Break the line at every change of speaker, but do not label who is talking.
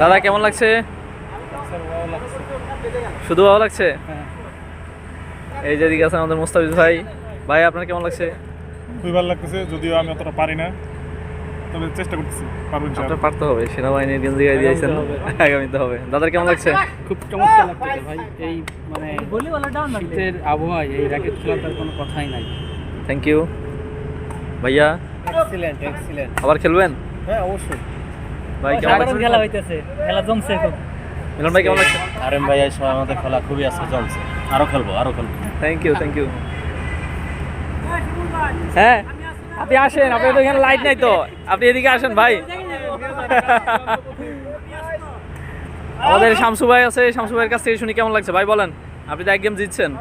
দাদা কেমন লাগছে? শুধু ভালো লাগছে? এই যে দিকে আছে আমাদের মুস্তাফিজ ভাই। ভাই আপনার কেমন লাগছে?
খুবই ভালো লাগতেছে, যদিও আমি অতটা পারি না, তবে চেষ্টা করতেছি, পারবো ইনশাআল্লাহ।
আপনার পারতে হবে, সেনাবাহিনীর গেঞ্জি গায়ে দিয়েছেন, আগামীতে হবে। দাদার কেমন লাগছে?
খুব চমৎকার লাগছে ভাই। এই মানে শীতের আবহাওয়ায় এই র্যাকেট খেলাটার কোনো কথাই নাই।
থ্যাংক ইউ ভাইয়া।
Excellent excellent.
আবার খেলবেন?
হ্যাঁ অবশ্যই।
ভাই কেমন লাগছে?
খেলা হইতেছে, খেলা জমছে খুব।
মিলন ভাই কেমন লাগছে?
আরেম ভাই এই সময় আমাদের খেলা খুবই আজকে জমছে, আরো খেলবো।
Thank you thank you. হ্যাঁ আপনি আসেন, আপনি তো এখানে লাইট নাই তো, আপনি এদিকে আসেন ভাই। আমাদের শামসু ভাই আছে, শামসু ভাইয়ের কাছ থেকে শুনি কেমন লাগছে ভাই, বলেন। আপনি তো এক গেম জিতছেন।